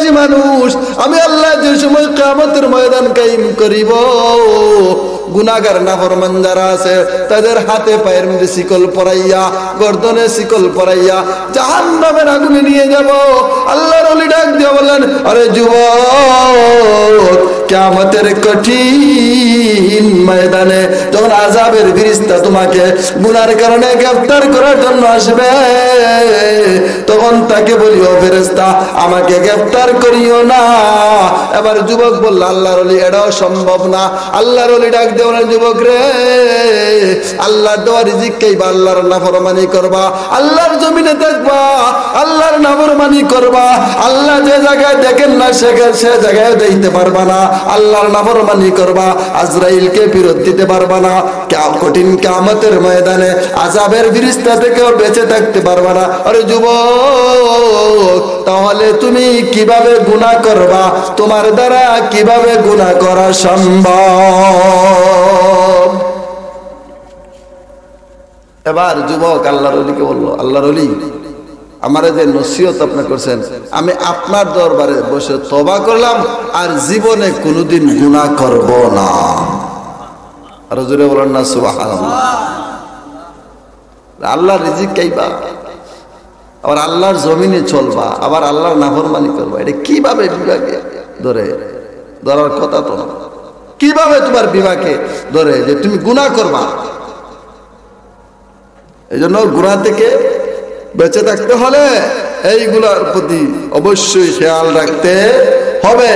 দুনিয়াবাসী মানুষ, আমি আল্লাহ যে সময় কিয়ামতের ময়দান কায়েম করিব, গুনাহগার নাফরমান যারা আছে তাদের হাতে পায়ের মধ্যে শিকল পরাইয়া, গর্দনে শিকল পরাইয়া জাহান্নামের আগুনে নিয়ে যাব। আল্লাহর ওলি ডাক দিয়ে বলেন, আরে যুবক, কিয়ামতের কঠিন ময়দানে যখন আযাবের ফেরেশতা তোমাকে গুনার কারণে গ্রেফতার করার জন্য আসবে, তখন তাকে বলিও, ফেরেশতা আমাকে গ্রেফতার করিও না। এবার যুবক বলল, আল্লাহর ওলি এটাও সম্ভব না। আল্লাহর ওলি ডাক দিয়ে বলেন, যুবক রে, আল্লাহর দেওয়া রিজিক খাইবা, আল্লাহর নাফরমানি করবা, আল্লাহর জমিনে থাকবা, আল্লাহর নাফরমানি করবা, আল্লাহ যে জায়গায় দেখেন না সে জায়গায় দেখতে পারবা না, আল্লাহর নাফরমানি করবা, আজরাইলকে ফেরত দিতে পারবা না, কঠিন কিয়ামতের ময়দানে আযাবের ফেরেশতা থেকেও বেঁচে থাকতে পারবা না। আরে যুবক, তাহলে তুমি কিভাবে গুনাহ করবা? তোমার দ্বারা কিভাবে গুনাহ করা সম্ভব? এবার যুবক আল্লাহর ওলিকে বলল, আল্লাহর ওলি, আমারে যে নসিহত আপনি করছেন, আমি আপনার দরবারে বসে তওবা করলাম, আর জীবনে কোনোদিন গুনাহ করব না। আর জোরে বলেন না সুবহানাল্লাহ। আল্লাহর রিজিক খাইবা, আবার আল্লাহর জমিনে চলবা, আবার আল্লাহর নাফরমানি করবা, এটা কিভাবে বিভাগে ধরার কথা তো না। কিভাবে তোমার বিভাগে ধরে যে তুমি গুনাহ করবা? এই জন্য গুনাহ থেকে বেঁচে থাকতে হলে এইগুলার প্রতি অবশ্যই খেয়াল রাখতে হবে।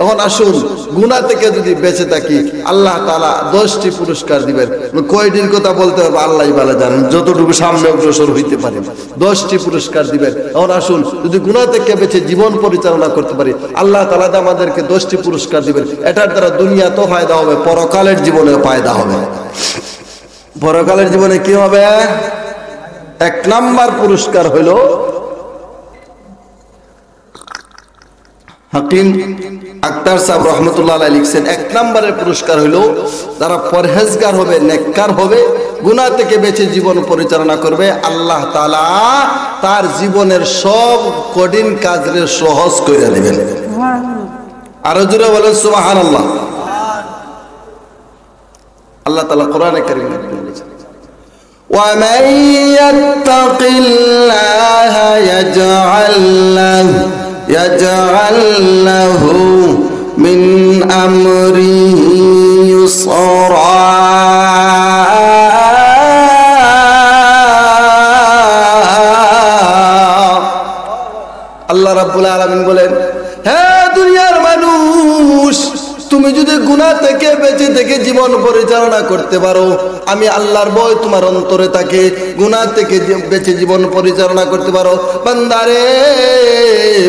এখন আসুন, গুনাহ থেকে যদি বেঁচে থাকি, আল্লাহ তাআলা 10টি পুরস্কার দিবেন। কয়টির কথা বলতে হবে আল্লাহই ভালো জানেন, যতটুকু সামনে অগ্রসর হইতে পারে 10টি পুরস্কার দিবেন। এখন আসুন, যদি গুনাহ থেকে বেঁচে জীবন পরিচালনা করতে পারি, আল্লাহ তাআলা আমাদেরকে 10টি পুরস্কার দিবেন। এটার দ্বারা দুনিয়াতেও ফায়দা হবে, পরকালের জীবনেও ফায়দা হবে। পরকালের জীবনে কি হবে? 1 নাম্বার পুরস্কার হইল, হাকিম আক্তার সাহেব রহমতুল্লাহ আলাইহি লিখছেন, 1 নম্বরের পুরস্কার হইল যারা পরহেজগার হবে, নেককার হবে, গুনাহ থেকে বেঁচে জীবন পরিচালনা করবে, আল্লাহ তাআলা তার জীবনের সব কঠিন কাজরে সহজ করে দিবেন। আরো জোরে বলেন সুবহানাল্লাহ। আল্লাহ তাআলা কোরআনে কারীমে বলেছেন, وَمَن يَتَّقِ اللَّهَ يَجْعَل لَّهُ مِنْ أَمْرِهِ يُسْرًا। আল্লাহ রাব্বুল আলামিন বলেন, হে দুনিয়ার মানুষ, তুমি যদি গুনাহ থেকে বেঁচে থেকে জীবন পরিচালনা করতে পারো, আমি আল্লাহর ভয় তোমার অন্তরে থাকে, গুনাহ থেকে বেঁচে জীবন পরিচালনা করতে পারো, বান্দারে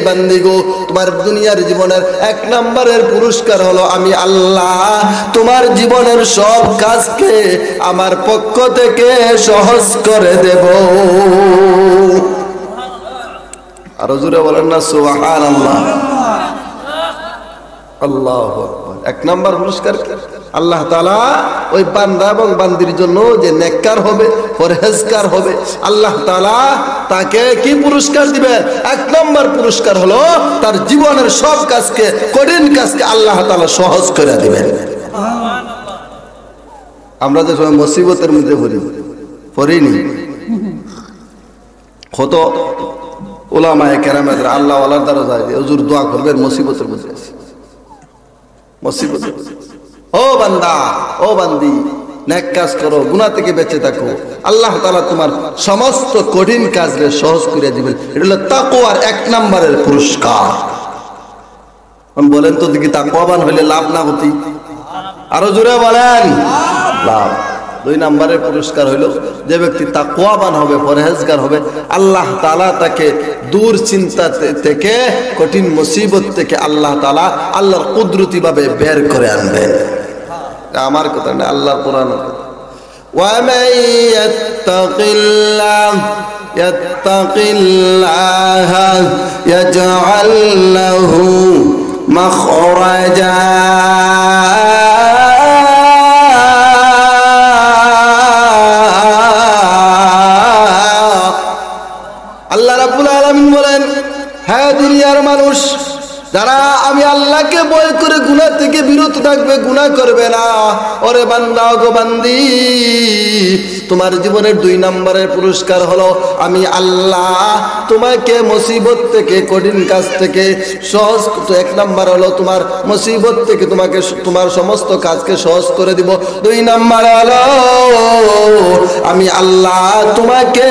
বান্দি গো, তোমার দুনিয়ার জীবনের 1 নম্বরের পুরস্কার হলো আমি আল্লাহ তোমার জীবনের সব কাজকে আমার পক্ষ থেকে সহজ করে দেব। আরো জোরে বলেন না সুবহানাল্লাহ। আল্লাহু আকবার। 1 নম্বর পুরস্কার আল্লাহ তাআলা ওই বান্দা এবং বান্দির জন্য যে নেককার হবে, পরহেজগার হবে, আল্লাহ তাআলা তাকে কি পুরস্কার দিবেন? 1 নম্বর পুরস্কার হলো তার জীবনের সব কাজকে, কঠিন কাজকে আল্লাহ তাআলা সহজ করে দিবেন। আমরা যে সময় মুসিবতের মধ্যে পড়িনি, কত উলামায়ে কেরামের আল্লাহ ওয়ালার দ্বারা যায়, হুজুর দোয়া করবেন মুসিবতের মধ্যে আছে, মুসিবত। ও বান্দা, ও বান্দি, নেক কাজ করো, গুনাহ থেকে বেঁচে থাকো, আল্লাহ তাআলা তোমার সমস্ত কঠিন কাজকে সহজ করে দিবেন। এটা হলো তাকওয়ার 1 নম্বরের পুরস্কার। বলেন তো দেখি, তাকওয়াবান হইলে লাভ না হতি? আরো জোরে বলেন, লাভ। 2 নম্বরের পুরস্কার হইল যে ব্যক্তি তাকওয়াবান হবে, পরহেজগার হবে, আল্লাহ তাআলা তাকে দূর চিন্তা থেকে, কঠিন মুসিবত থেকে আল্লাহ তাআলা আল্লাহর কুদরতি ভাবে বের করে আনবেন। আমার কথা না, আল্লাহর কোরআন। وَمَن يَتَّقِ اللَّهَ يَجْعَل لَّهُ مَخْرَجًا। আল্লাহ রাব্বুল আলামিন বলেন, হে দুনিয়ার মানুষ, যারা আমি আল্লাহকে ভয় করে গুনাহ থেকে বিরত থাকবে, গুনাহ করবে না, ওরে বান্দা গো বান্দি, তোমার জীবনের 2 নম্বরের পুরস্কার হলো আমি আল্লাহ তোমাকে মুসিবত থেকে, কঠিন কাজ থেকে সহজ। 1 নম্বর হলো তোমার মুসিবত থেকে তোমাকে তোমার সমস্ত কাজকে সহজ করে দিব। 2 নম্বর হলো আমি আল্লাহ তোমাকে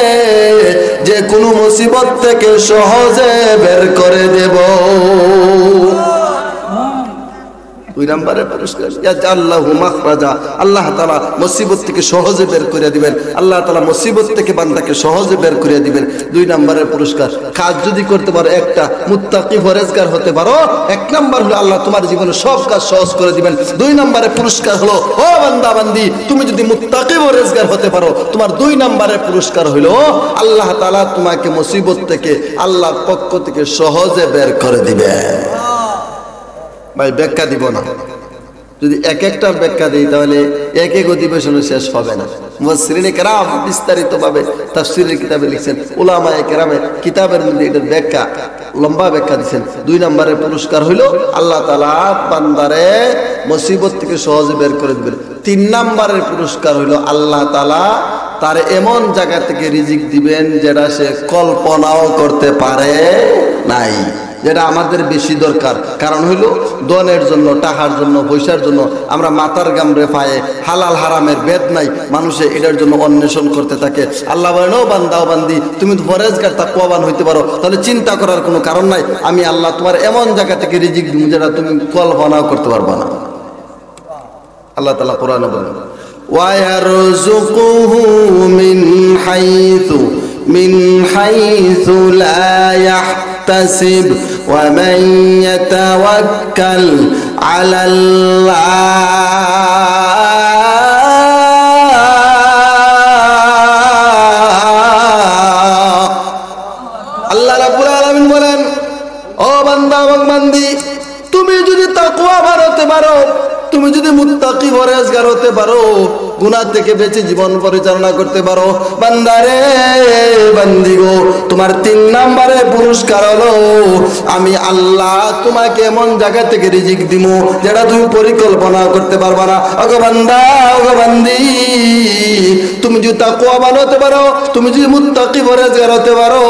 যে কোনো মুসিবত থেকে সহজে বের করে দেব। 2 নম্বরের পুরস্কার ইয়াজাল্লাহু মাখরাজা, আল্লাহ তাআলা মুসিবত থেকে সহজে বের করে দিবেন। আল্লাহ তাআলা মুসিবত থেকে বান্দাকে সহজে বের করে দিবেন। 2 নম্বরের পুরস্কার কাজ যদি করতে পারো, একটা মুত্তাকি পরহেজগার হতে পারো, 1 নম্বর হলো আল্লাহ তোমার জীবনে সব কাজ সহজ করে দিবেন। 2 নম্বরের পুরস্কার হলো ও বান্দা বান্দি, তুমি যদি মুত্তাকি পরহেজগার হতে পারো, তোমার 2 নম্বরের পুরস্কার হলো আল্লাহ তাআলা তোমাকে মুসিবত থেকে আল্লাহর পক্ষ থেকে সহজে বের করে দিবেন। ভাই ব্যাখ্যা দিব না, যদি এক একটার ব্যাখ্যা দিই তাহলে এক এক অধিবেশনে শেষ হবে না। মুফাসসিরিনে কেরাম বিস্তারিতভাবে তাফসীরের কিতাবে লিখছেন, উলামায়ে কেরামের কিতাবের মধ্যে এটার ব্যাখ্যা, লম্বা ব্যাখ্যা দিচ্ছেন। 2 নম্বরের পুরস্কার হইল আল্লাহ তাআলা বান্দারে মুসিবত থেকে সহজে বের করে দিবেন। 3 নম্বরের পুরস্কার হইল আল্লাহ তাআলা তার এমন জায়গা থেকে রিজিক দিবেন যেটা সে কল্পনাও করতে পারে নাই, যেটা আমাদের বেশি দরকার। কারণ হইল দনের জন্য, টাকার জন্য, পয়সার জন্য আমরা মাথার গামরে পায়ে হালাল হারামের ভেদ নাই, মানুষে এটার জন্য অন্বেষণ করতে থাকে। আল্লাহ বলেন ও বান্দা ও বান্দি, তুমি তো পরহেজগার তাকওয়াবান হইতে পারো, তাহলে চিন্তা করার কোনো কারণ নাই। আমি আল্লাহ তোমার এমন জায়গা থেকে রিজিক দিব যেটা তুমি কল্পনাও করতে পারবা না। আল্লাহ তাআলা কোরআনে বলেন ওয়ায়ারযুকুহু মিন হাইথু লা ইয়াহতাসিব ওয়া মান ইয়াতাওয়াক্কাল আলাল্লাহ আল্লাহ রাব্বুল আলামিন বলেন ও বান্দা ও বান্দি, তুমি যদি তাকওয়াবান হতে পারো, তুমি যদি মুত্তাকি পরহেজগার হতে পারো, গুনাহ থেকে বেঁচে জীবন পরিচালনা করতে পারো, বান্দারে বান্দি গো, তোমার 3 নম্বরের পুরস্কার হলো আমি আল্লাহ তোমাকে এমন জায়গা থেকে রিজিক দিমু যেটা তুমি পরিকল্পনা করতে পারবা না। ওগো বান্দা ওগো বান্দি, তুমি যদি তাকওয়াবান হতে পারো, তুমি যদি মুত্তাকি পরহেজগার হতে পারো,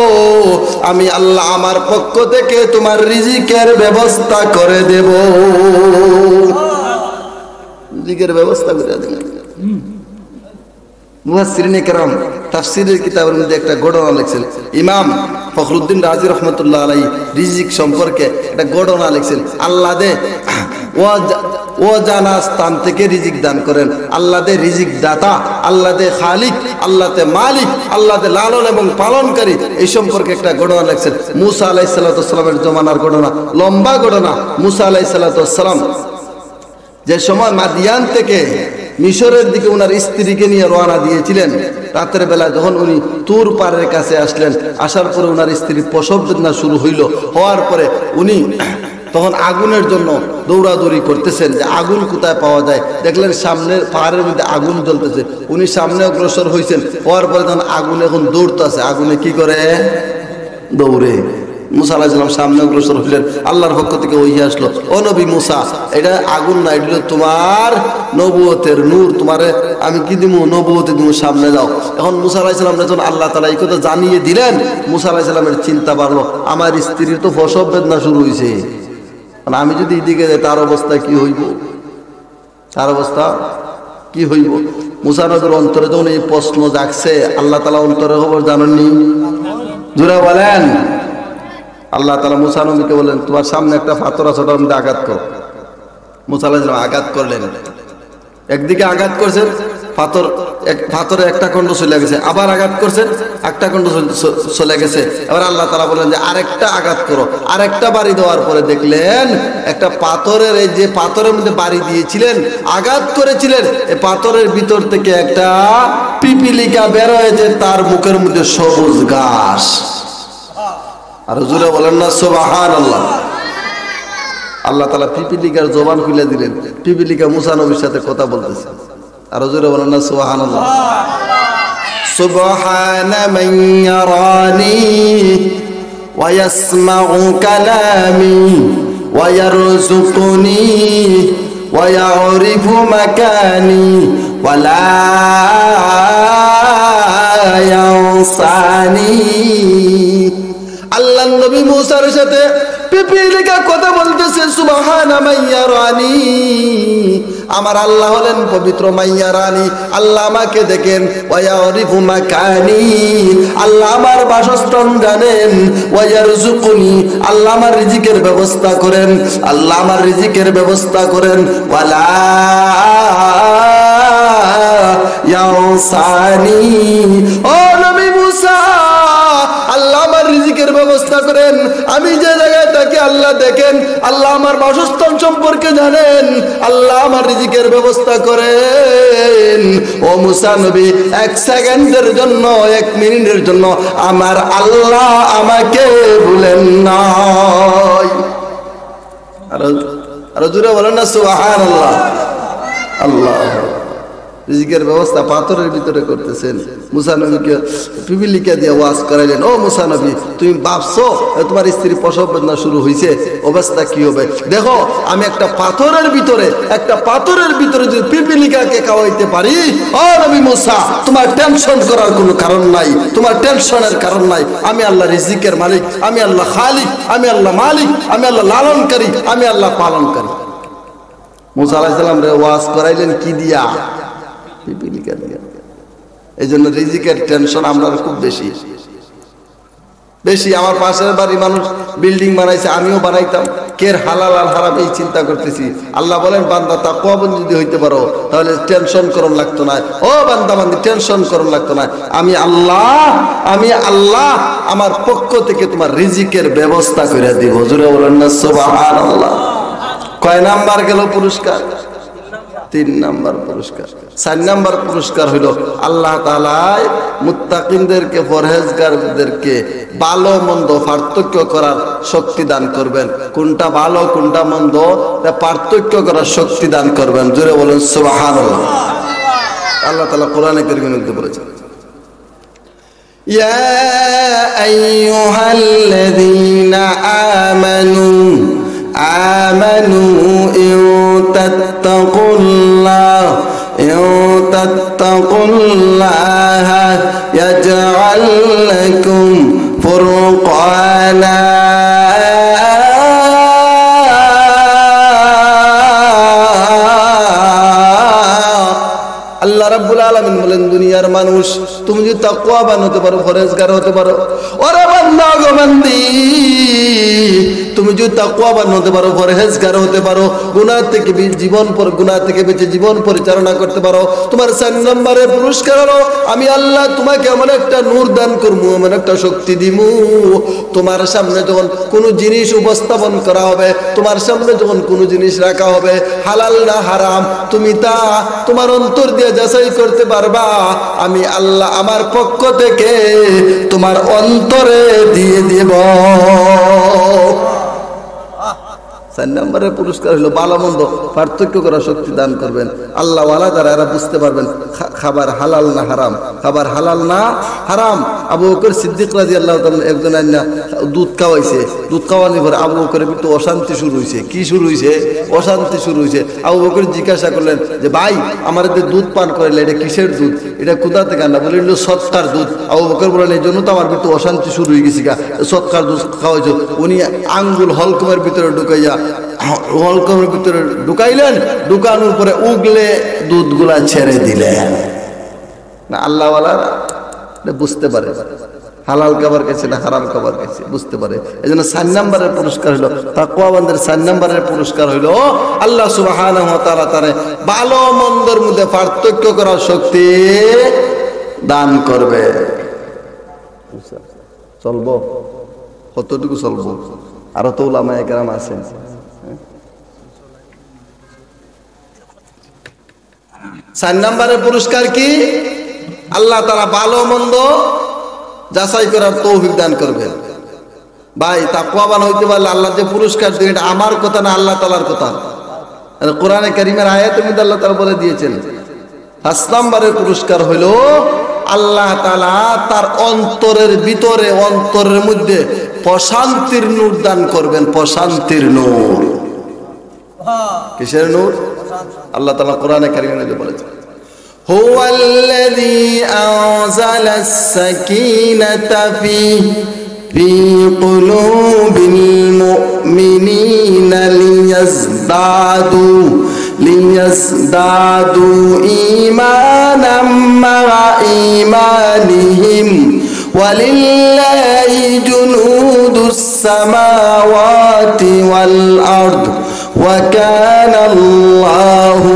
আমি আল্লাহ আমার পক্ষ থেকে তোমার রিজিকের ব্যবস্থা করে দেব। রিজিকের ব্যবস্থা করে দেব। মুফাসসিরিনে কেরাম তাফসীরের কিতাবের মধ্যে একটা ঘটনা লিখছেন। ইমাম ফখরুদ্দিন রাজি রহমাতুল্লাহ আলাইহি রিজিক সম্পর্কে একটা ঘটনা লিখছেন। আল্লাহ দে ও জানা স্থান থেকে রিজিক দান করেন। আল্লাহ দে রিজিক দাতা, আল্লাহ দে খালিক, আল্লাহ দে মালিক, আল্লাহ দে লালন এবং পালনকারী, এই সম্পর্কে একটা ঘটনা লিখছেন। মুসা আলাইহিস সালাতু ওয়াস সালামের জমানার ঘটনা, লম্বা ঘটনা। মুসা আলাইহিস সালাতু ওয়াস সালাম যে সময় মাদিয়ান থেকে মিশরের দিকে ওনার স্ত্রীকে নিয়ে রওনা দিয়েছিলেন, রাতের বেলা যখন উনি তুর পাড়ের কাছে আসলেন, আসার পরে ওনার স্ত্রীর প্রসব বেদনা শুরু হইল। হওয়ার পরে উনি তখন আগুনের জন্য দৌড়াদৌড়ি করতেছেন যে আগুন কোথায় পাওয়া যায়। দেখলেন সামনের পাহাড়ের মধ্যে আগুন জ্বলতেছে, উনি সামনে অগ্রসর হয়েছেন। হওয়ার পরে তখন আগুন এখন দৌড়তেছে, আগুনে কি করে দৌড়ে। মুসা আলাইহিস সালাম সামনে অগ্রসর হইলেন, আল্লাহর পক্ষ থেকে ওহী আসলো, ও নবী মুসা, এটা আগুন না, এটা তোমার নবুয়তের নূর, তোমারে আমি কি দিব, নবুয়তে দিব, সামনে যাও। এখন মুসা আলাইহিস সালাম যখন আল্লাহ তাআলা এই কথা জানিয়ে দিলেন, মুসা আলাইহিস সালামের চিন্তা বাড়লো, আমার স্ত্রীর তো প্রসব বেদনা শুরু হয়েছে, আমি যদি এদিকে যাই তার অবস্থা কি হইব, তার অবস্থা কি হইব। মুসা নবীর অন্তরে যখন এই প্রশ্ন জাগছে, আল্লাহ তাআলা অন্তরের খবর জানেননি? জোরে বলেন। আল্লাহ তাআলা মুসা নবীকে বলেন, তোমার সামনে একটা পাথর আছে, ওটার মধ্যে আঘাত করো। মুসা আলাইহিস সালাম আঘাত করলেন, একদিকে আঘাত করছেন, পাথরে একটা খণ্ড চলে গেছে, আবার আঘাত করছেন, একটা খণ্ড চলে গেছে। এবার আল্লাহ তাআলা বলেন যে আরেকটা আঘাত করো। আরেকটা বাড়ি দেওয়ার পরে দেখলেন একটা পাথরের, এই যে পাথরের মধ্যে বাড়ি দিয়েছিলেন, আঘাত করেছিলেন, এই পাথরের ভিতর থেকে একটা পিপিলিকা বের হয়েছে, তার মুখের মধ্যে সবুজ ঘাস। আর জোরে বলেন না সুবহানাল্লাহ। আল্লাহ তাআলা পিপিলিকার জবান খুলে দিলেন, পিপিলিকা মুসা নবীর সাথে কথা বলতেছে। আর জোরে বলেন না সুবহানাল্লাহ। সুবহানা মান ইয়ারানি ওয়া ইয়াসমাউ কালামি ويرزقني ويعرف مكاني ولا ينساني আল্লাহ নবী মুসার সাথে পিপিলিকা কথা বলতেছে সুবহানা মাইয়ারানি আমার আল্লাহ হলেন পবিত্র মাইয়ারানি আল্লাহ আমাকে দেখেন ওয়ায়ারিফু মাকানি আল্লাহ আমার বাসস্থান জানেন ওয়ায়ারযুকুনি আল্লাহ আমার রিজিকের ব্যবস্থা করেন আল্লাহ আমার রিজিকের ব্যবস্থা করেন ওয়ালা ইয়াউসানি ও নবী মুসা আল্লাহ আমার রিজিকের ব্যবস্থা করেন আমি যে জায়গায় থাকি আল্লাহ দেখেন আল্লাহ আমার বাসস্থান সম্পর্কে জানেন আল্লাহ আমার রিজিকের ব্যবস্থা করেন ও মুসা নবী এক সেকেন্ডের জন্য এক মিনিটের জন্য আমার আল্লাহ আমাকে ভুলেন না আর জোরে বলেন না সুবহানাল্লাহ আল্লাহ রিজিকের ব্যবস্থা পাথরের ভিতরে করতেছেন মুসা নবীকে পিপিলিকা দিয়ে ওয়াজ করাইলেন ও মুসা নবী তুমি ভাবছো তোমার স্ত্রী প্রসব বেদনা শুরু হয়েছে অবস্থা কি হবে দেখো আমি একটা পাথরের ভিতরে যদি পিপিলিকাকে খাওয়াইতে পারি ও নবী মুসা তোমার টেনশন করার কোনো কারণ নাই তোমার টেনশনের কারণ নাই আমি আল্লাহ রিজিকের মালিক আমি আল্লাহ খালিক আমি আল্লাহ মালিক আমি আল্লাহ লালনকারী আমি আল্লাহ পালনকারী মুসা আলাইহিস সালাম রে ওয়াজ করাইলেন কি দিয়া পিপিলিকা দিয়া এই জন্য রিজিকের টেনশন আমরা খুব বেশি আমার পাশের বাড়ি মানুষ বিল্ডিং বানাইছে আমিও বানাইতাম কের হালাল আর হারাম এই চিন্তা করতেছি আল্লাহ বলেন বান্দা তাকওয়াবান যদি হইতে পারো তাহলে টেনশন করন লাগতো না ও বান্দা বান্দি টেনশন করন লাগতো না আমি আল্লাহ আমার পক্ষ থেকে তোমার রিজিকের ব্যবস্থা করে দিব জোরে বলেন না সুবহানাল্লাহ কয় নাম্বার গেল পুরস্কার 3 নাম্বার পুরস্কার 4 নাম্বার পুরস্কার হলো আল্লাহ তাআলা মুত্তাকিনদেরকে পরহেজগারদেরকে ভালো মন্দ পার্থক্য করার শক্তি দান করবেন কোনটা ভালো কোনটা মন্দ তা পার্থক্য করার শক্তি দান করবেন জোরে বলেন সুবহানাল্লাহ আল্লাহ তাআলা কোরআনে কারীমের মধ্যে বলেছেন ইয়া আইয়ুহাল্লাযীনা আমানু إن تتقوا الله يجعل لكم فرقانا আল্লাহ রাব্বুল আলামিন বলেন দুনিয়ার মানুষ তুমি যদি তাকওয়াবান হতে পারো পরহেজগার হতে পারো ওরে বান্দা গো বান্দি তুমি যদি তাকওয়াবান হতে পারো পরহেজগার হতে পারো গুনাহ থেকে বেঁচে জীবন পরিচালনা করতে পারো তোমার 4 নম্বরে পুরস্কার হলো আমি আল্লাহ তোমাকে এমন একটা নূর দান করব এমন একটা শক্তি দিমু তোমার সামনে যখন কোনো জিনিস উপস্থাপন করা হবে তোমার সামনে যখন কোনো জিনিস রাখা হবে হালাল না হারাম তুমি তা তোমার অন্তর দিয়ে যাচাই করতে পারবা আমি আল্লাহ আমার পক্ষ থেকে তোমার অন্তরে দিয়ে দেব 4 নম্বরের পুরস্কার হলো ভালো মন্দ পার্থক্য করার শক্তি দান করবেন আল্লাহ ওয়ালা যারা এরা বুঝতে পারবেন খাবার হালাল না হারাম আবু বকর সিদ্দিক রাদিয়াল্লাহু তাআলা একজন আইনা দুধ খাওয়ানোর পরে আবু বকরের একটু অশান্তি শুরু হয়েছে অশান্তি শুরু হয়েছে আবু বকর জিজ্ঞাসা করলেন যে ভাই আমার দুধ পান করাইলে এটা কিসের দুধ এটা কোথা থেকে আনা বলে এলো সৎকার দুধ আবু বকর বললেন এই জন্য তো আমার একটু অশান্তি শুরু হয়ে গেছে সৎকার দুধ খাওয়াইছো উনি আঙ্গুল হলকমের ভিতরে ঢুকাইয়া হলকমের ভিতরে ঢুকাইলেন ঢুকানোর পরে উগলে দুধগুলা ছেড়ে দিলেন না আল্লাহ ওয়ালারা বুঝতে পারে হালাল খাবার খাইছে না হারাম খাবার খাইছে বুঝতে পারে এই জন্য 4 নম্বরের পুরস্কার হলো তাকওয়াবানদের 4 নম্বরের পুরস্কার হলো আল্লাহ সুবহানাহু ওয়া তাআলা তারে ভালো মন্দের মধ্যে পার্থক্য করার শক্তি দান করবে চলবো কতটুকু চলবো আরো তো উলামায়ে কেরাম আছেন 4 নম্বরের পুরস্কার কি আল্লাহ তাআলা ভালো মন্দ যাচাই করার তৌফিক দান করবেন ভাই তাকওয়াবান হইতে পারলে আল্লাহ যে পুরস্কার দেন এটা আমার কথা না আল্লাহ তাআলার কথা কোরআনে কারীমের আয়াতের মধ্যে আল্লাহ তাআলা বলে দিয়েছেন 5 নম্বরের পুরস্কার হলো আল্লাহ তাআলা তার অন্তরের ভিতরে অন্তরের মধ্যে প্রশান্তির নূর দান করবেন। প্রশান্তির নূর। কিসের নূর? আল্লাহ তাআলা কোরআনে কারিমে বলেছেন হুয়াল্লাযী আনজালাস সাকিনাতা ফি কুলুবিল মুমিনিনা লিয়াজদাদু ঈমানাম মা ঈমানিহিম ওয়ালিল্লাহি জুনুদুস সামাওয়াতি ওয়াল আরদ ওয়া কানা আল্লাহু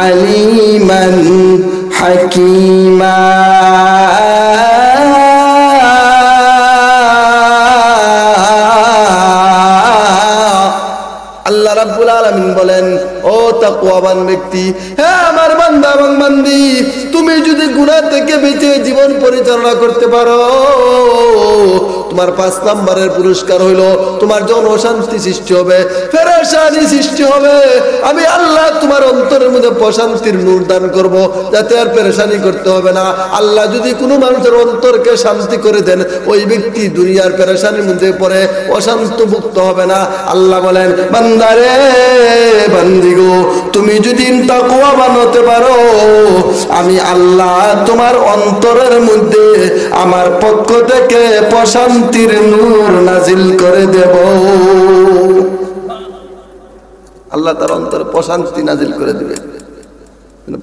আলিমান হাকীমা। আল্লাহ রাব্বুল আলামিন বলেন, ও তাকওয়াবান ব্যক্তি, হে আমার বান্দা এবং বান্দি, তুমি যদি গুনাহ থেকে বেঁচে জীবন পরিচালনা করতে পারো, তোমার 5 নম্বরের পুরস্কার হইল তোমার যখন অশান্তি সৃষ্টি হবে, পেরেশানি সৃষ্টি হবে, আমি আল্লাহ তোমার অন্তরের মধ্যে প্রশান্তির নূর দান করব, যাতে আর পেরেশানি করতে হবে না। আল্লাহ যদি কোনো মানুষের অন্তরকে শান্তি করে দেন, ওই ব্যক্তি দুনিয়ার পেরেশানির মধ্যে পড়ে অশান্ত মুক্ত হবে না। আল্লাহ বলেন, বান্দারে বান্দি গো, তুমি যদি তাকওয়াবান হতে পারো, আমি আল্লাহ তোমার অন্তরের মধ্যে আমার পক্ষ থেকে প্রশান্তির নূর নাজিল করে দেব। আল্লাহ তার অন্তরে প্রশান্তি নাজিল করে দিবে।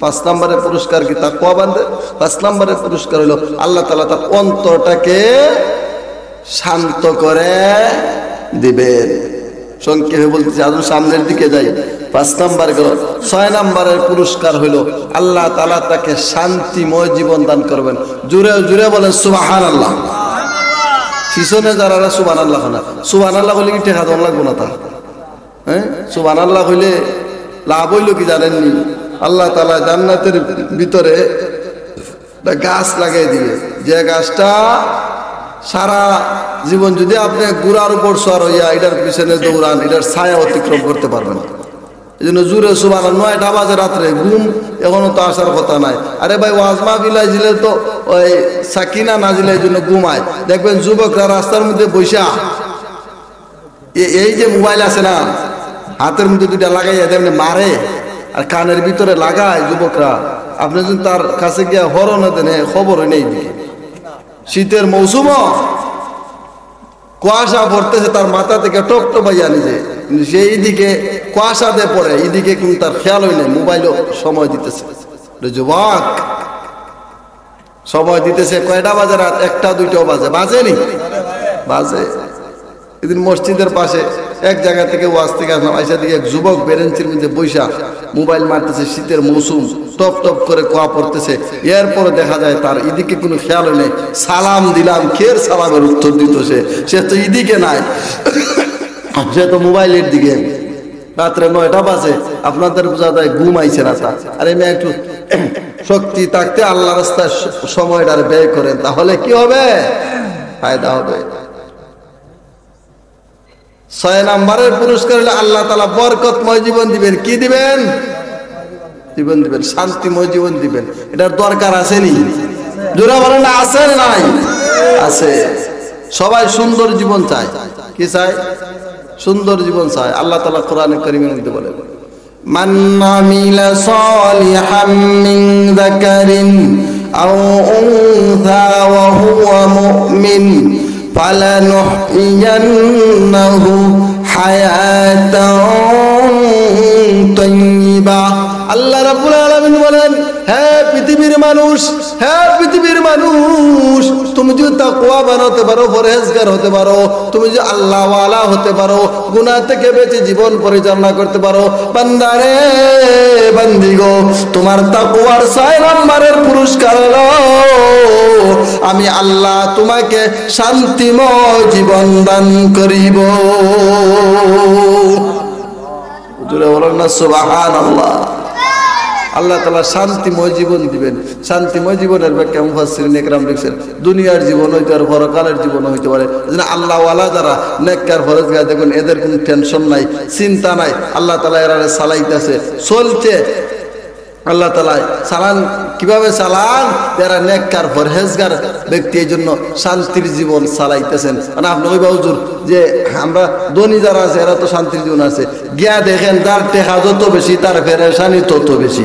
5 নম্বরের পুরস্কার কি তাকওয়াবানদের? 5 নম্বরের পুরস্কার হলো আল্লাহ তাআলা তার অন্তরটাকে শান্ত করে দিবেন। সংক্ষেপে বলতেছি, আজ সামনের দিকে যাই। 5 নম্বর গেল। 6 নম্বরের পুরস্কার হইল আল্লাহ তাআলা তাকে শান্তিময় জীবন দান করবেন। জুড়ে জুড়ে বলেন সুবহানাল্লাহ। পিছনে যারা সুবহানাল্লাহ না, সুবহানাল্লাহ বলে কি টেকা দেওয়া লাগবো না? তা হ্যাঁ, সুবহানাল্লাহ হইলে লাভ হইল কি জানেননি? আল্লাহ তাআলা জান্নাতের ভিতরে গাছ লাগাই দিবে, যে গাছটা সারা জীবন যদি আপনি গুড়ার উপর সর হইয়া এটার পিছনে দৌড়ান, এটার ছায়া অতিক্রম করতে পারবেন। এই জন্য জুড়ে সুবহানাল্লাহ। 9টা বাজে রাত্রে, ঘুম এখনো তো আসার কথা নাই। আরে ভাই, ওয়াজ মাহফিল দিলে তো ওই সাকিনা নাজিলে এই জন্য ঘুমায়। দেখবেন যুবকরা রাস্তার মধ্যে বৈশা এই যে মোবাইল আছে না, হাতের মধ্যে 2টা লাগাইয়া তেমনি মারে আর কানের ভিতরে লাগায় যুবকরা। আপনি যদি তার কাছে গিয়া হরণ দেন, খবর নেই। দিকে শীতের মৌসুম, কুয়াশা পড়তেছে, তার মাথা থেকে টপ টপাইয়া নিজে, সেই দিকে কুয়াশাতে পড়ে, এইদিকে কিন্তু তার খেয়ালই নেই, মোবাইলও সময় দিতেছে। যুবক সময় দিতেছে, কয়টা বাজে? রাত 1টা 2টাও বাজে। বাজেনি? বাজে। এদিন মসজিদের পাশে এক জায়গা থেকে ওয়াজ থেকে আসলাম, আইসা দিকে এক যুবক বেরেন্সির মধ্যে বৈশা মোবাইল মারতেছে। শীতের মৌসুম, টপ টপ করে কুয়া পড়তেছে। এরপরে দেখা যায় তার এদিকে কোনো খেয়াল নেই। সালাম দিলাম, খের সালামের উত্তর দিত সে তো এদিকে নাই, সে তো মোবাইলের দিকে। রাত্রে 9টা বাজে, আপনাদের বোঝা যায় ঘুম আইছে না তা। আর এমনি একটু শক্তি থাকতে আল্লাহ রাস্তায় সময়টা ব্যয় করেন, তাহলে কি হবে? ফায়দা হবে। 6 নম্বরের পুরস্কার হলে আল্লাহ তাআলা বরকতময় জীবন দিবেন। কি দিবেন? জীবন দিবেন, শান্তিময় জীবন দিবেন। এটার দরকার আসেনি? জোরে বলেন না, আছে নাই? আছে। সবাই সুন্দর জীবন চায়। কি চায়? সুন্দর জীবন চায়। আল্লাহ তাআলা কোরআনে কারীমের মধ্যে বলেন, মান আমিলা সালিহাম মিন যাকারিন আও উনসা ওয়া হুয়া মুমিন ফালানুহইয়ান্নাহু হায়াতান তাইয়্যিবা। আল্লাহ রাব্বুল আলামিন বলেন, হে পৃথিবীর মানুষ, হে পৃথিবীর মানুষ, তুমি যদি তাকওয়াবান হতে পারো, পরহেজগার হতে পারো, তুমি যদি আল্লাহওয়ালা হতে পারো, গুনাহ থেকে বেঁচে জীবন পরিচালনা করতে পারো, বান্দারে বান্দি গো, তোমার তাকওয়ার 6 নম্বরের পুরস্কার হলো আমি আল্লাহ তোমাকে শান্তিময় জীবন দান করিব। জোরে বলেন না সুবহানাল্লাহ। আল্লাহ তাআলা শান্তিময় জীবন দিবেন। শান্তিময় জীবনের ব্যাখ্যা মুফাসসিরিন ইকরাম লিখছেন, দুনিয়ার জীবন হইতে পারে, পরকালের জীবন হইতে পারে। আল্লাহওয়ালা যারা নেককার ফরজগার, দেখুন এদের কোনো টেনশন নাই, চিন্তা নাই। আল্লাহ তাআলা এরা চালাইতেছে, চলছে। আল্লাহ তাআলা চালান কিভাবে চালান, যারা নেককার পরহেজগার ব্যক্তি এই জন্য শান্তির জীবন চালাইতেছেন। মানে আপনি কইবা হুজুর যে আমরা ধনী যারা আছে এরা তো শান্তির জীবন আছে, গিয়া দেখেন যার টেকা যত বেশি তার পেরেশানি তত বেশি।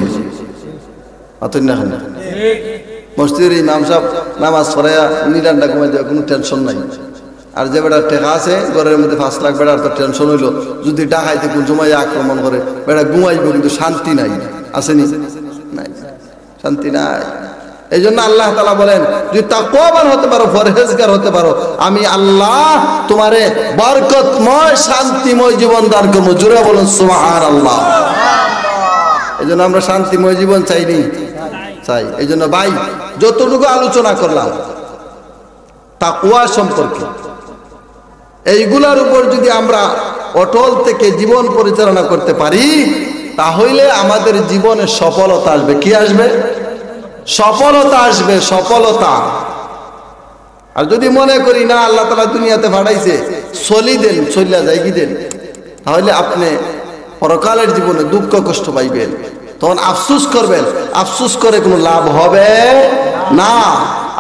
মসজিদের ইমাম সাহেব নামাজ পড়াইয়া নিরান্ডা ঘুমাই দেওয়া কোনো টেনশন নাই। আর যে বেটার টেকা আছে ঘরের মধ্যে 5 লাখ, বেটার তো টেনশন হইলো যদি ডাকাইতে কোন সময় আক্রমণ করে বেটা ঘুমাইব, কিন্তু শান্তি নাই। আসেনি? নাই, শান্তি নাই। এই জন্য আল্লাহ তাআলা বলেন যদি তাকওয়াবান হতে পারো, পরহেজগার হতে পারো, আমি আল্লাহ তোমারে বরকতময় শান্তিময় জীবন দান করবো। জোরে বলুন সুবহানাল্লাহ। এই জন্য আমরা শান্তিময় জীবন চাইনি, চাই। এই জন্য ভাই যতটুকু আলোচনা করলাম তাকওয়া সম্পর্কে, এইগুলার উপর যদি আমরা অটল থেকে জীবন পরিচালনা করতে পারি তাহলে আমাদের জীবনে সফলতা আসবে। কি আসবে? সফলতা আসবে, সফলতা। আর যদি মনে করি না আল্লাহ তাআলা দুনিয়াতে পাঠাইছে চলি দেন, চলিয়া যাই কি দেন, তাহলে আপনি পরকালের জীবনে দুঃখ কষ্ট পাইবেন, তখন আফসোস করবেন। আফসোস করে কোনো লাভ হবে না,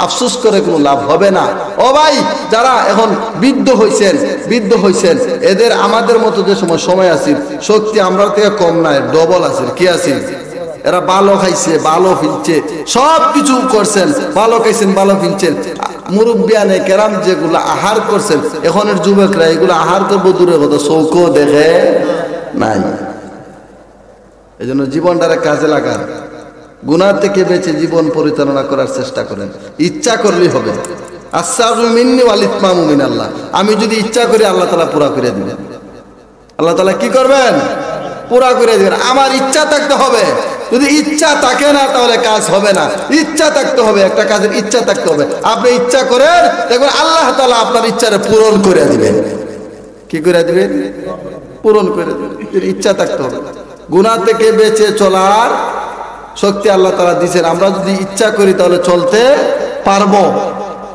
আফসোস করে কোনো লাভ হবে না। ও ভাই যারা এখন বৃদ্ধ হইছেন এদের আমাদের মতো যে সময় আছে শক্তি আমরা থেকে কম নাই, ডবল আছে। কি আছে? এরা ভালো খাইছে, ভালো ফিরছে, সব কিছু করছেন, ভালো খাইছেন, ভালো ফিরছেন। মুরব্বিয়ানে কেরাম যেগুলো আহার করছেন, এখনের যুবকরা এগুলো আহার করবো দূরের কথা, চৌকো দেখে নাই। এই জন্য জীবনটারে কাজে লাগান, গুনাহ থেকে বেঁচে জীবন পরিচালনা করার চেষ্টা করেন। ইচ্ছা করলেই হবে। আসসাবু মিন্নি ওয়াল ইতমামু মিনাল্লাহ। আমি যদি ইচ্ছা করি আল্লাহ তাআলা পুরা করে দিবেন। আল্লাহ তাআলা কি করবেন? পুরা করে দিবেন। আমার ইচ্ছা থাকতে হবে। যদি ইচ্ছা থাকে না তাহলে কাজ হবে না। ইচ্ছা থাকতে হবে, একটা কাজের ইচ্ছা থাকতে হবে। আপনি ইচ্ছা করেন, দেখবেন আল্লাহ তাআলা আপনার ইচ্ছারে পূরণ করে দিবেন। কি করে দিবেন? পূরণ করে দিবেন। ইচ্ছা থাকতে হবে। গুনাহ থেকে বেঁচে চলার শক্তি আল্লাহ তাআলা দিয়েছেন। আমরা যদি ইচ্ছা করি তাহলে চলতে পারবো।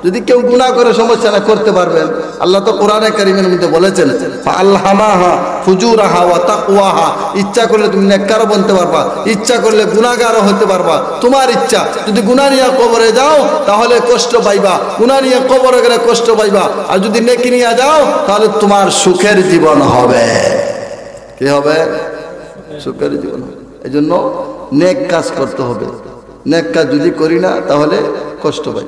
যদি কেউ গুনাহ করে সমস্যা না, করতে পারবেন। আল্লাহ তো কোরআনে কারীমের মধ্যে বলেছেন ফাআলহামাহা ফুজুরাহা ওয়া তাকওয়াহা। ইচ্ছা করলে তুমি নেককার বনতে পারবা, ইচ্ছা করলে গুনাহগারও হতে পারবা, তোমার ইচ্ছা। যদি গুনাহ নিয়ে কবরে যাও তাহলে কষ্ট পাইবা, গুনাহ নিয়ে কবরে গেলে কষ্ট পাইবা। আর যদি নেকি নিয়ে যাও তাহলে তোমার সুখের জীবন হবে। কি হবে? সুখের জীবন হবে। এই জন্য নেক কাজ করতে হবে। নেক কাজ যদি করি না তাহলে কষ্ট পাই।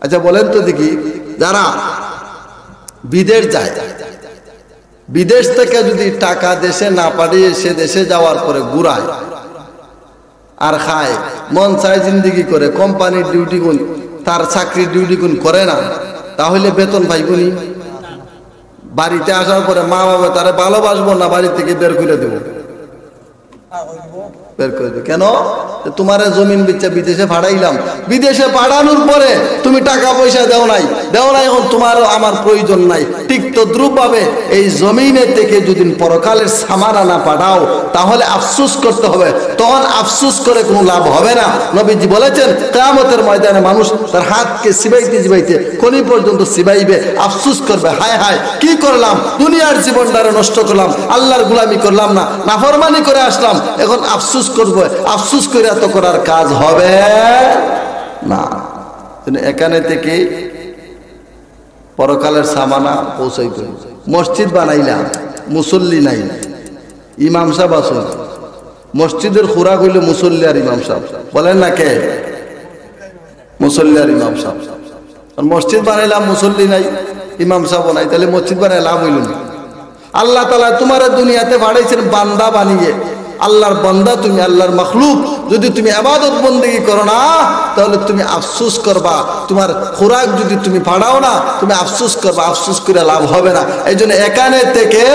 আচ্ছা বলেন তো দেখি, যারা বিদেশ যায়, বিদেশ থেকে যদি টাকা দেশে না পাঠিয়ে সে দেশে যাওয়ার পরে ঘুরায় আর খায়, মন চায় জিন্দিগি করে, কোম্পানির ডিউটি গুণ, তার চাকরির ডিউটি গুণ করে না, তাহলে বেতন পাইবনি? বাড়িতে আসার পরে মা বাবা তারা ভালোবাসবো না, বাড়ি থেকে বের করে দেবো? বের করে দেবো। কেন? তোমার জমিন বিচ্ছা বিদেশে পাঠাইলাম, বিদেশে পাঠানোর পরে তুমি টাকা পয়সা দেও নাই, এখন তোমারও আমার প্রয়োজন নাই। ঠিক তদ্রুপ ভাবে এই জমিনে থেকে যদি পরকালের সামানা না পাঠাও তাহলে আফসোস করতে হবে। তখন আফসোস করে কোনো লাভ হবে না। নবীজি বলেছেন কিয়ামতের ময়দানে মানুষ তার হাতকে চিবাইতে কোনি পর্যন্ত চিবাইবে, আফসোস করবে, হায় হায় কি করলাম, দুনিয়ার জীবনটারে নষ্ট করলাম, আল্লাহর গোলামি করলাম না, নাফরমানি করে আসলাম, এখন আফসোস করবো। আফসোস করে এত করার কাজ হবে না। এখানে থেকে পরকালের সামানা পৌঁছাই করি। মসজিদ বানাইলাম, মুসল্লি নাই, ইমাম সাহেব আসুন। মসজিদের খুরাক হইল মুসল্লি আর ইমাম সাহেব, বলেন না কে? মুসল্লি আর ইমাম সাহেব। মসজিদ বানাইলাম, মুসল্লি নাই, ইমাম সাহেব নাই, তাহলে মসজিদ বানাই লাভ হইল না। আল্লাহ তাআলা তোমার দুনিয়াতে পাঠাইছেন বান্দা বানিয়ে। আল্লাহর বান্দা তুমি, আল্লাহর মাখলুক। যদি তুমি ইবাদত বন্দেগী করো না তাহলে তুমি আফসোস করবা। তোমার খোরাক যদি তুমি পাঠাও না তুমি আফসোস করবা, আফসোস করে লাভ হবে না। এই জন্য এখানে থেকে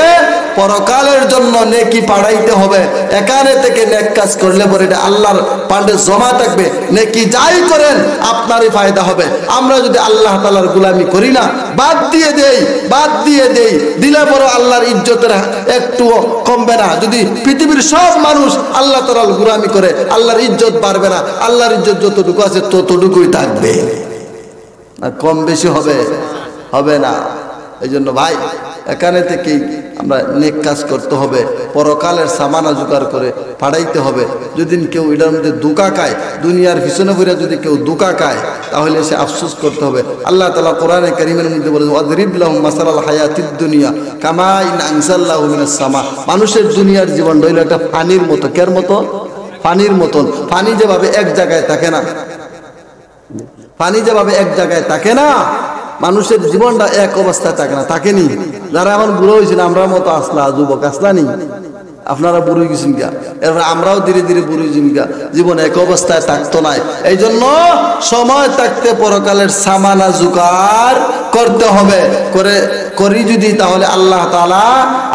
পরকালের জন্য নেকি পাঠাইতে হবে। এখানে থেকে নেক কাজ করলে পরে এটা আল্লাহর পান্ডে জমা থাকবে। নেকি যাই করেন আপনারই ফায়দা হবে। আমরা যদি আল্লাহ তাআলার গোলামি করি না, বাদ দিয়ে দেই, দিলে পরে আল্লাহর ইজ্জতের একটু কমবে না। যদি পৃথিবীর সব মানুষ আল্লাহ তাআলার গোলামি করে আল্লাহর ইজ্জত বাড়বে না। আল্লাহর ইজ্জত যতটুকু আছে ততটুকুই থাকবে, আর কম বেশি হবে না। এই জন্য ভাই এখানে থেকেই আমরা নেক কাজ করতে হবে, পরকালের সামানা জোগাড় করে পাঠাইতে হবে। যদি কেউ এটার মধ্যে ধোঁকা খায়, দুনিয়ার পিছনে ঘুরে যদি কেউ ধোঁকা খায়, তাহলে সে আফসোস করতে হবে। আল্লাহ তাআলা কোরআনে কারীমের মধ্যে বলেন, ওয়াদরিব লাহুম মাসালাল হায়াতিদ দুনিয়া কামা ইন আনজালনাহু মিনাস সামা। মানুষের দুনিয়ার জীবন হইল একটা পানির মতো। কের মতো? পানির মতন। পানি যেভাবে এক জায়গায় থাকে না, পানি যেভাবে এক জায়গায় থাকে না, মানুষের জীবনটা এক অবস্থায় থাকে না, থাকেনি। যারা এখন বুড়ো হয়েছেন, আমরা মতো আসলা যুবক আসলা নি, আপনারা বুড়ো গেছেন গা, এরপরে আমরাও ধীরে ধীরে বুড়ো হয়েছেন গা, জীবন এক অবস্থায় থাকতো নাই। এই জন্য সময় থাকতে পরকালের সামানা জোগাড় করতে হবে। করি যদি, তাহলে আল্লাহ তাআলা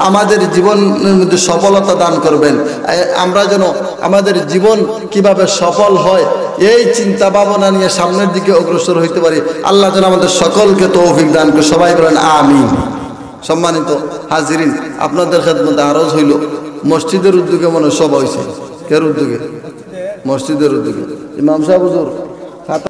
আমাদের জীবনের মধ্যে সফলতা দান করবেন। আমরা যেন আমাদের জীবন কিভাবে সফল হয় এই চিন্তা ভাবনা নিয়ে সামনের দিকে অগ্রসর হইতে পারি। আল্লাহ যেন আমাদের সকলকে তৌফিক দান করে। সবাই বলেন আমিন। সম্মানিত হাজিরিন, আপনাদের খেদমতে আরজ হইল, মসজিদের উদ্যোগে মনে সব হয়েছে। কের উদ্যোগে? মসজিদের উদ্যোগে। ইমাম সাহেব হুজুর